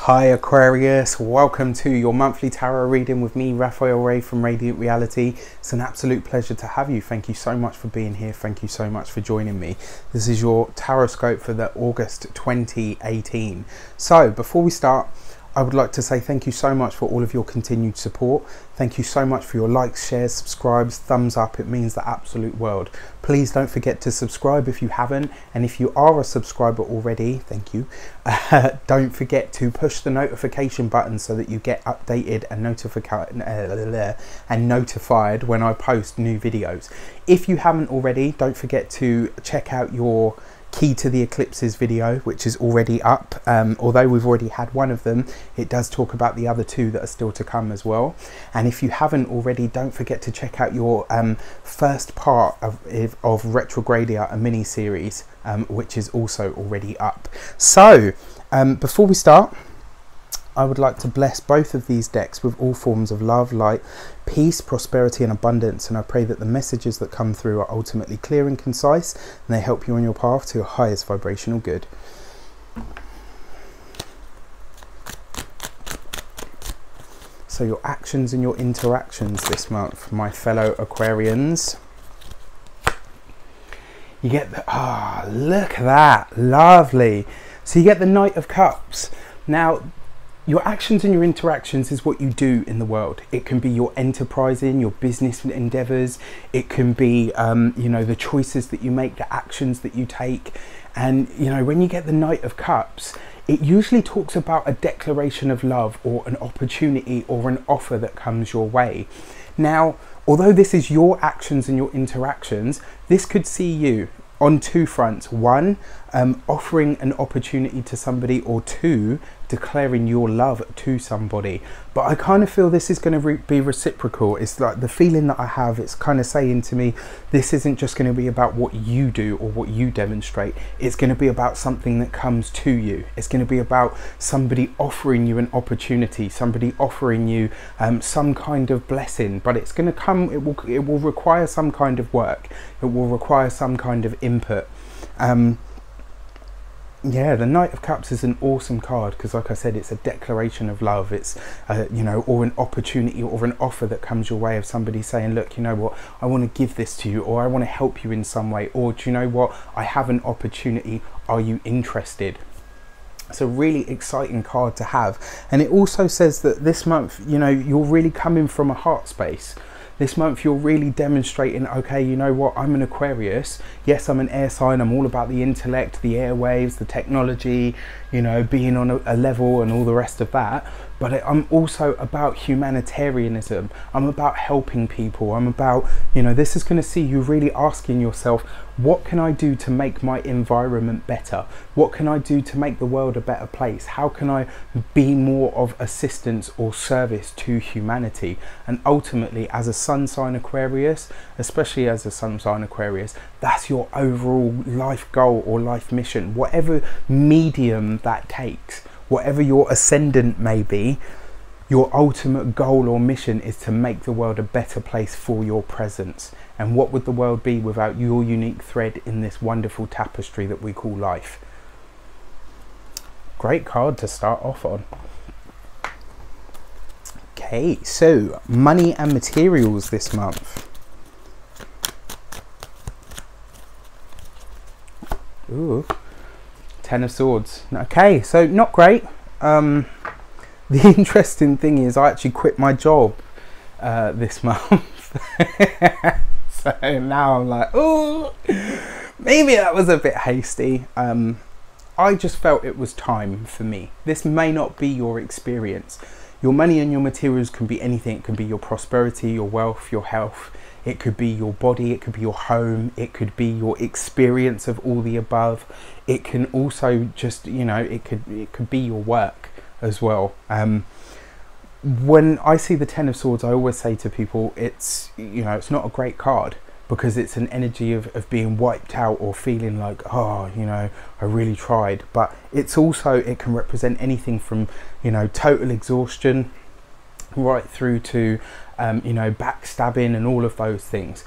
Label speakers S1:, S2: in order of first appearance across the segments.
S1: Hi Aquarius, welcome to your monthly tarot reading with me, Raphael.rey from Reydiant Reality. It's an absolute pleasure to have you. Thank you so much for being here. Thank you so much for joining me. This is your tarot scope for the August 2018. So before we start, I would like to say thank you so much for all of your continued support. Thank you so much for your likes, shares, subscribes, thumbs up. It means the absolute world. Please don't forget to subscribe if you haven't. And if you are a subscriber already, thank you. Don't forget to push the notification button so that you get updated and notified when I post new videos. If you haven't already, don't forget to check out your Key to the Eclipses video, which is already up. Although we've already had one of them, it does talk about the other two that are still to come as well. And if you haven't already, don't forget to check out your first part of Retrograde, a mini series, which is also already up. So before we start, I would like to bless both of these decks with all forms of love, light, peace, prosperity and abundance, and I pray that the messages that come through are ultimately clear and concise, and they help you on your path to your highest vibrational good. So your actions and your interactions this month, my fellow Aquarians. You get the, look at that, lovely. So you get the Knight of Cups. Now, your actions and your interactions is what you do in the world. It can be your enterprising, your business endeavors. It can be, you know, the choices that you make, the actions that you take. And, you know, when you get the Knight of Cups, it usually talks about a declaration of love or an opportunity or an offer that comes your way. Now, although this is your actions and your interactions, this could see you on two fronts. One, offering an opportunity to somebody, or two, declaring your love to somebody. But I kind of feel this is going to be reciprocal. It's like the feeling that I have, it's kind of saying to me, this isn't just going to be about what you do or what you demonstrate. It's going to be about something that comes to you. It's going to be about somebody offering you an opportunity, somebody offering you some kind of blessing. But it's going to come, it will require some kind of work. It will require some kind of input. Yeah, the Knight of Cups is an awesome card because, like I said, it's a declaration of love. It's you know, or an opportunity or an offer that comes your way of somebody saying, look, you know what, I want to give this to you, or I want to help you in some way, or do you know what, I have an opportunity, are you interested? It's a really exciting card to have. And it also says that this month, you know, you're really coming from a heart space. This month you're really demonstrating, okay, you know what, I'm an Aquarius. Yes, I'm an air sign. I'm all about the intellect, the airwaves, the technology, you know, being on a level and all the rest of that. But I'm also about humanitarianism. I'm about helping people. I'm about, you know, this is going to see you really asking yourself, what can I do to make my environment better? What can I do to make the world a better place? How can I be more of assistance or service to humanity? And ultimately, as a sun sign Aquarius, especially as a sun sign Aquarius, that's your overall life goal or life mission, whatever medium that takes. Whatever your ascendant may be, your ultimate goal or mission is to make the world a better place for your presence. And what would the world be without your unique thread in this wonderful tapestry that we call life? Great card to start off on. Okay, so money and materials this month. Ooh. Ten of Swords. Okay, so not great. The interesting thing is I actually quit my job this month. So now I'm like, oh, maybe that was a bit hasty. I just felt it was time for me. This may not be your experience. Your money and your materials can be anything. It can be your prosperity, your wealth, your health. It could be your body, it could be your home, it could be your experience of all the above. It can also just, you know, it could be your work as well. When I see the Ten of Swords, I always say to people, it's, you know, it's not a great card because it's an energy of being wiped out or feeling like, oh, you know, I really tried. But it's also, it can represent anything from, you know, total exhaustion right through to you know, backstabbing and all of those things.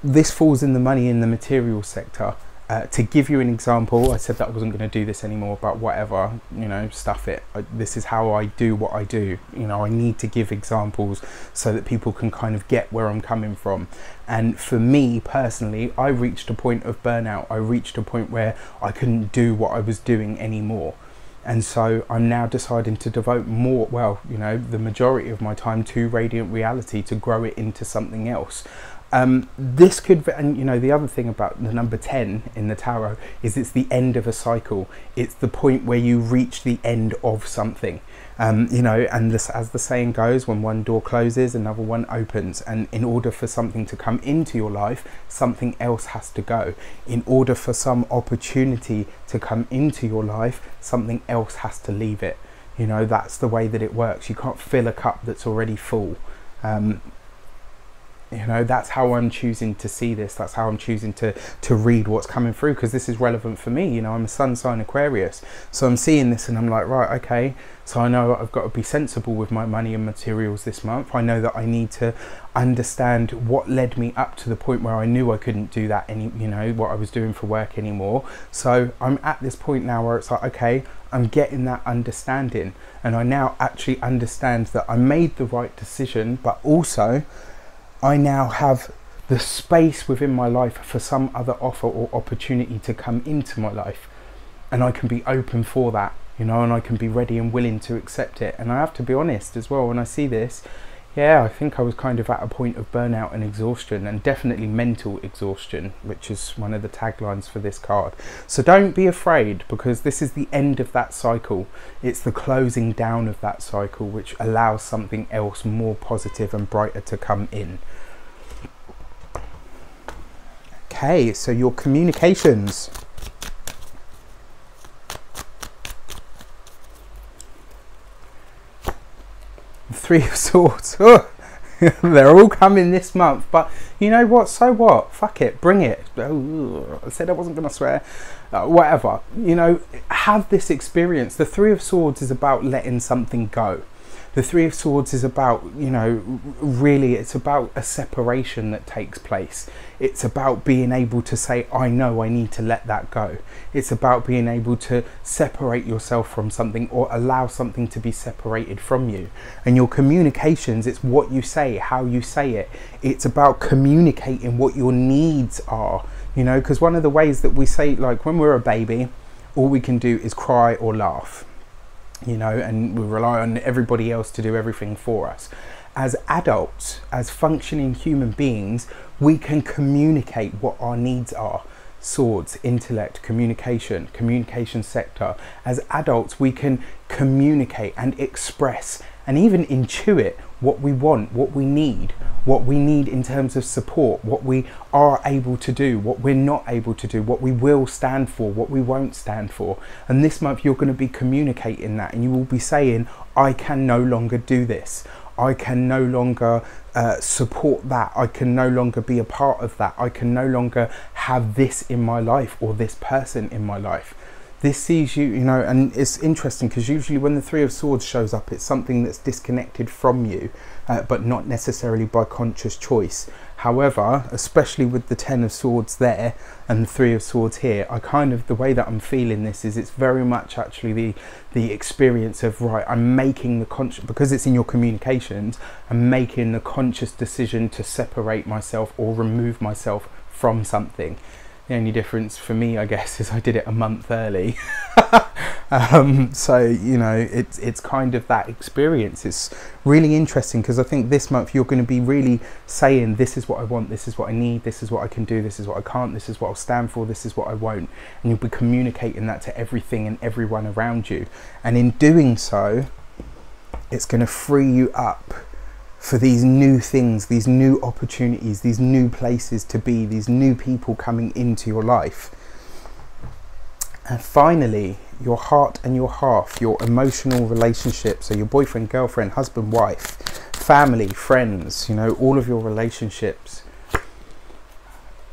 S1: This falls in the money in the material sector, To give you an example, I said that I wasn't going to do this anymore, but whatever, you know, stuff it. This is how I do what I do. You know, I need to give examples so that people can kind of get where I'm coming from. And for me personally, I reached a point of burnout. I reached a point where I couldn't do what I was doing anymore. And so I'm now deciding to devote more, well, you know, the majority of my time to Radiant Reality, to grow it into something else. This could, and you know, the other thing about the number 10 in the tarot is it's the end of a cycle. It's the point where you reach the end of something. You know, and this, as the saying goes, when one door closes, another one opens. And in order for something to come into your life, something else has to go. In order for some opportunity to come into your life, something else has to leave it. You know, that's the way that it works. You can't fill a cup that's already full. You know, that's how I'm choosing to see this. That's how I'm choosing to read what's coming through, because this is relevant for me. You know, I'm a sun sign Aquarius, so I'm seeing this and I'm like, right, okay, so I know I've got to be sensible with my money and materials this month. I know that I need to understand what led me up to the point where I knew I couldn't do that you know, what I was doing for work anymore. So I'm at this point now where it's like, okay, I'm getting that understanding, and I now actually understand that I made the right decision, but also I now have the space within my life for some other offer or opportunity to come into my life, and I can be open for that, you know, and I can be ready and willing to accept it. And I have to be honest as well, when I see this, yeah, I think I was kind of at a point of burnout and exhaustion, and definitely mental exhaustion, which is one of the taglines for this card. So don't be afraid, because this is the end of that cycle. It's the closing down of that cycle, which allows something else more positive and brighter to come in. Okay, so your communications. Three of Swords. Oh, they're all coming this month, but you know what, so what, fuck it, bring it. Oh, I said I wasn't gonna swear. Whatever, you know, have this experience. The Three of Swords is about letting something go. The Three of Swords is about, you know, really it's about a separation that takes place. It's about being able to say, I know I need to let that go. It's about being able to separate yourself from something, or allow something to be separated from you. And your communications, it's what you say, how you say it. It's about communicating what your needs are, you know, because one of the ways that we say, like when we're a baby, all we can do is cry or laugh. You know, and we rely on everybody else to do everything for us. As adults, as functioning human beings, we can communicate what our needs are. Swords, intellect, communication sector. As adults, we can communicate and express and even intuit what we want, what we need in terms of support, what we are able to do, what we're not able to do, what we will stand for, what we won't stand for. And this month you're going to be communicating that, and you will be saying, I can no longer do this. I can no longer support that. I can no longer be a part of that. I can no longer have this in my life, or this person in my life. This sees you, you know, and it's interesting because usually when the Three of Swords shows up, it's something that's disconnected from you, but not necessarily by conscious choice. However, especially with the Ten of Swords there and the Three of Swords here, I kind of, the way that I'm feeling this is it's very much actually the experience of, right, I'm making the conscious, because it's in your communications, I'm making the conscious decision to separate myself or remove myself from something. The only difference for me, I guess, is I did it a month early. So, you know, it's kind of that experience. It's really interesting because I think this month you're going to be really saying, this is what I want, this is what I need, this is what I can do, this is what I can't, this is what I'll stand for, this is what I won't. And you'll be communicating that to everything and everyone around you. And in doing so, it's going to free you up for these new things, these new opportunities, these new places to be, these new people coming into your life. And finally, your heart and your half, your emotional relationships, so your boyfriend, girlfriend, husband, wife, family, friends, you know, all of your relationships.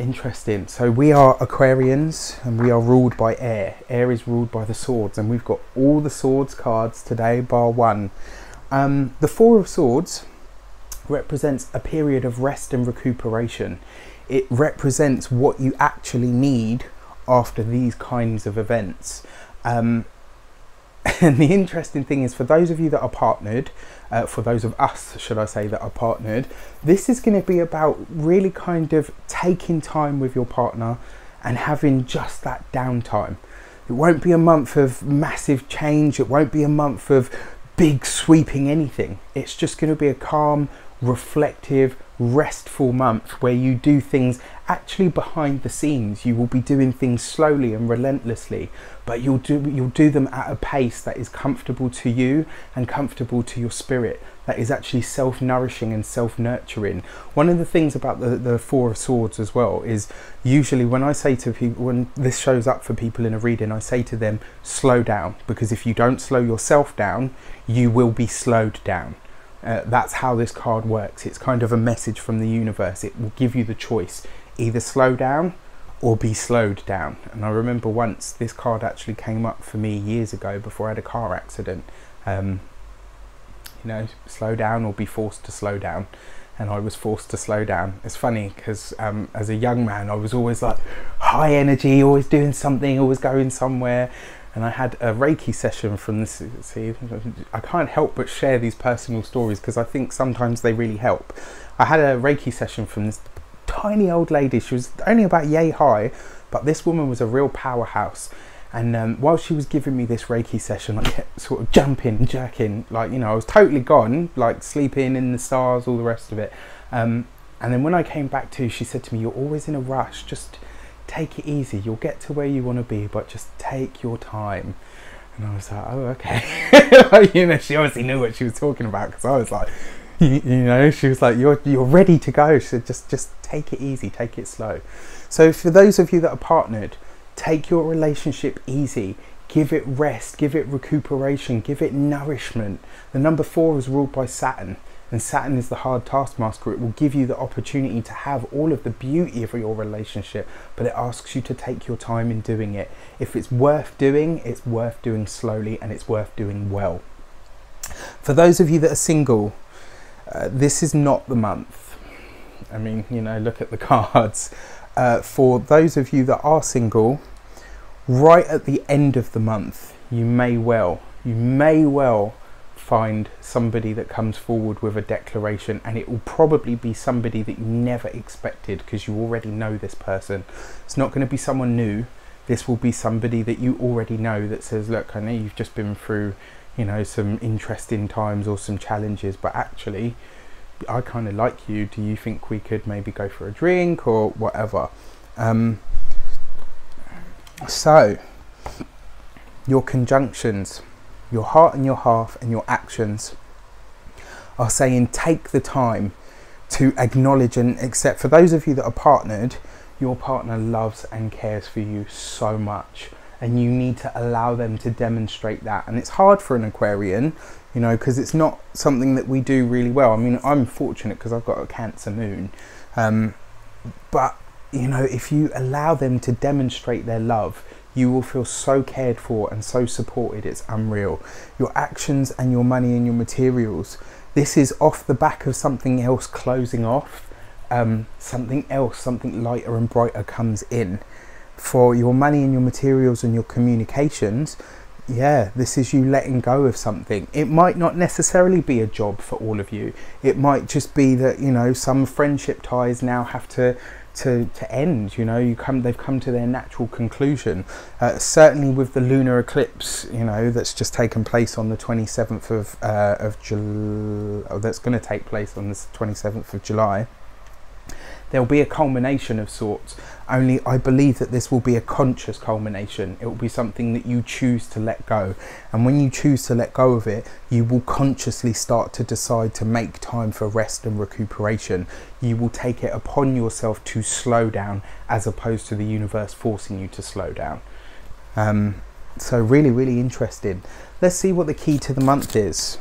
S1: Interesting. So we are Aquarians and we are ruled by air. Air is ruled by the swords, and we've got all the swords cards today bar one. The Four of Swords represents a period of rest and recuperation. It represents what you actually need after these kinds of events. And the interesting thing is, for those of you that are partnered, for those of us, should I say, that are partnered, this is going to be about really kind of taking time with your partner and having just that downtime. It won't be a month of massive change. It won't be a month of big sweeping anything. It's just going to be a calm, reflective, restful month where you do things actually behind the scenes. You will be doing things slowly and relentlessly, but you'll do them at a pace that is comfortable to you and comfortable to your spirit, that is actually self-nourishing and self-nurturing. One of the things about the Four of Swords as well is, usually when I say to people, when this shows up for people in a reading, I say to them, slow down, because if you don't slow yourself down, you will be slowed down. That's how this card works. It's kind of a message from the universe. It will give you the choice, either slow down or be slowed down. And I remember once this card actually came up for me years ago before I had a car accident. You know, slow down or be forced to slow down. And I was forced to slow down. It's funny because as a young man, I was always like high energy, always doing something, always going somewhere. And I had a Reiki session from this. See, I can't help but share these personal stories because I think sometimes they really help. I had a Reiki session from this tiny old lady. She was only about yay high, but this woman was a real powerhouse. And while she was giving me this Reiki session, I kept sort of jumping, jerking, like, you know, I was totally gone, like sleeping in the stars, all the rest of it. And then when I came back to, she said to me, "You're always in a rush, just take it easy, you'll get to where you want to be, but just take your time." And I was like, oh, okay. You know, she obviously knew what she was talking about, because I was like, you know, she was like, you're ready to go. She said, just take it easy, take it slow. So for those of you that are partnered, take your relationship easy, give it rest, give it recuperation, give it nourishment. The number 4 is ruled by Saturn, and Saturn is the hard taskmaster. It will give you the opportunity to have all of the beauty of your relationship, but it asks you to take your time in doing it. If it's worth doing slowly, and it's worth doing well. For those of you that are single, this is not the month. I mean, you know, look at the cards. For those of you that are single, right at the end of the month, you may well find somebody that comes forward with a declaration, and it will probably be somebody that you never expected, because you already know this person. It's not going to be someone new. This will be somebody that you already know, that says, look, I know you've just been through, you know, some interesting times or some challenges, but actually I kind of like you. Do you think we could maybe go for a drink or whatever? So your conjunctions, your heart and your half, and your actions are saying take the time to acknowledge and accept. For those of you that are partnered, your partner loves and cares for you so much, and you need to allow them to demonstrate that. And it's hard for an Aquarian, you know, because it's not something that we do really well. I mean, I'm fortunate because I've got a Cancer moon, but you know, if you allow them to demonstrate their love, you will feel so cared for and so supported. It's unreal. Your actions and your money and your materials, this is off the back of something else closing off. Something else, something lighter and brighter comes in. For your money and your materials and your communications, yeah, this is you letting go of something. It might not necessarily be a job for all of you. It might just be that, you know, some friendship ties now have to end. You know, they've come to their natural conclusion. Certainly with the lunar eclipse, you know, that's just taken place on the 27th of July, that's going to take place on the 27th of July. There'll be a culmination of sorts, only I believe that this will be a conscious culmination. It will be something that you choose to let go, and when you choose to let go of it, you will consciously start to decide to make time for rest and recuperation. You will take it upon yourself to slow down, as opposed to the universe forcing you to slow down. So really, really interesting. Let's see what the key to the month is.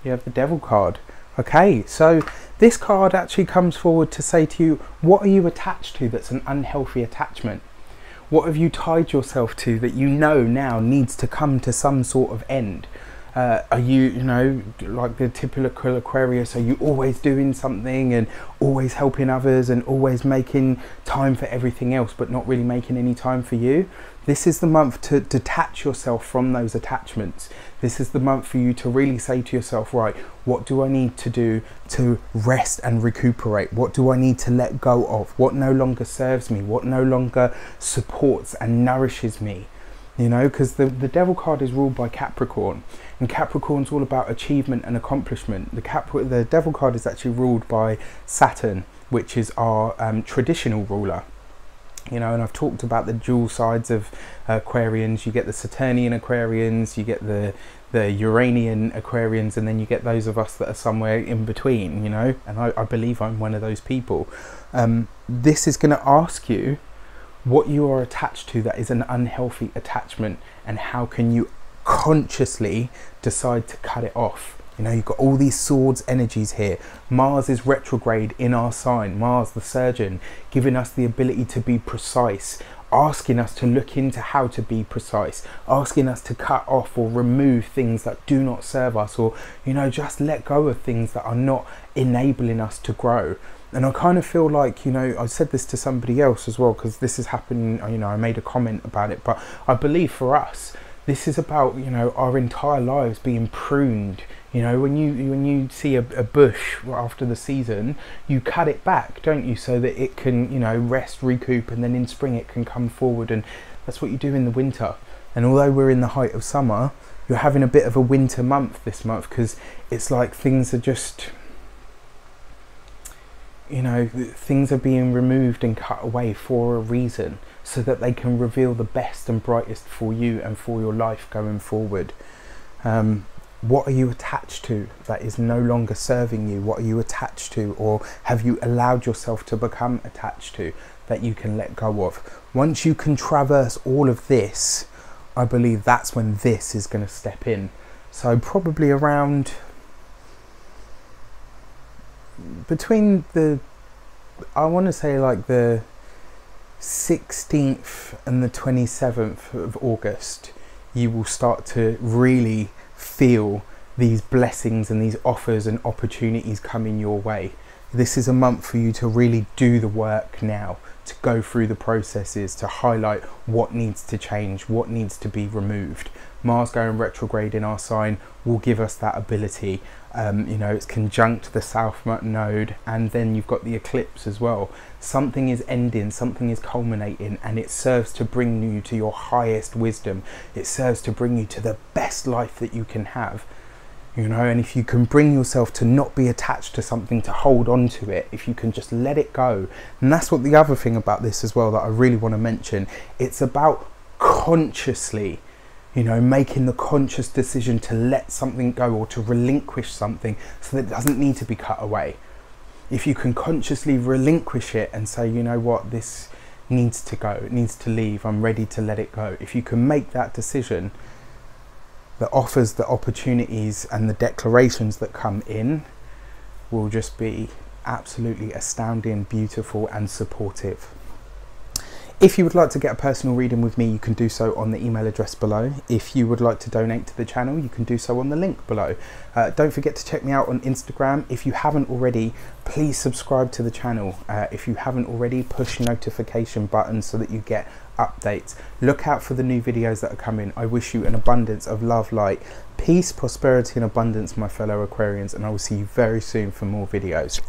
S1: You have the Devil card. Okay, so this card actually comes forward to say to you, what are you attached to that's an unhealthy attachment? What have you tied yourself to that you know now needs to come to some sort of end? Are you, you know, like the typical Aquarius, are you always doing something and always helping others and always making time for everything else but not really making any time for you? This is the month to detach yourself from those attachments. This is the month for you to really say to yourself, right, what do I need to do to rest and recuperate? What do I need to let go of? What no longer serves me? What no longer supports and nourishes me? You know, because the Devil card is ruled by Capricorn, and Capricorn's all about achievement and accomplishment. The Devil card is actually ruled by Saturn, which is our traditional ruler. You know, and I've talked about the dual sides of Aquarians. You get the Saturnian Aquarians, you get the Uranian Aquarians, and then you get those of us that are somewhere in between, you know, and I believe I'm one of those people. This is going to ask you what you are attached to that is an unhealthy attachment, and how can you consciously decide to cut it off. You know, you've got all these swords energies here. Mars is retrograde in our sign. Mars, the surgeon, giving us the ability to be precise, asking us to look into how to be precise, asking us to cut off or remove things that do not serve us, or, you know, just let go of things that are not enabling us to grow. And I kind of feel like, you know, I said this to somebody else as well, because this is happening, you know, I made a comment about it, but I believe for us, this is about, you know, our entire lives being pruned. You know, when you see a bush after the season, you cut it back, don't you, so that it can, you know, rest, recoup, and then in spring it can come forward. And that's what you do in the winter. And although we're in the height of summer, you're having a bit of a winter month this month, because it's like things are just, you know, things are being removed and cut away for a reason, so that they can reveal the best and brightest for you and for your life going forward. What are you attached to that is no longer serving you? What are you attached to, or have you allowed yourself to become attached to, that you can let go of? Once you can traverse all of this, I believe that's when this is going to step in. So probably around between the, I want to say like the 16th and the 27th of August, you will start to really feel these blessings and these offers and opportunities coming your way. This is a month for you to really do the work now, to go through the processes, to highlight what needs to change, what needs to be removed. Mars going retrograde in our sign will give us that ability. You know, it's conjunct the South Node, and then you've got the eclipse as well. Something is ending, something is culminating, and it serves to bring you to your highest wisdom. It serves to bring you to the best life that you can have. You know, and if you can bring yourself to not be attached to something, to hold on to it, if you can just let it go. And that's what the other thing about this as well that I really want to mention. It's about consciously, you know, making the conscious decision to let something go, or to relinquish something, so that it doesn't need to be cut away. If you can consciously relinquish it and say, you know what, this needs to go, it needs to leave, I'm ready to let it go. If you can make that decision, the offers, the opportunities and the declarations that come in will just be absolutely astounding, beautiful and supportive. If you would like to get a personal reading with me, you can do so on the email address below. If you would like to donate to the channel, you can do so on the link below. Don't forget to check me out on Instagram. If you haven't already, please subscribe to the channel. If you haven't already, push notification buttons so that you get updates. Look out for the new videos that are coming. I wish you an abundance of love, light, peace, prosperity and abundance, my fellow Aquarians, and I will see you very soon for more videos.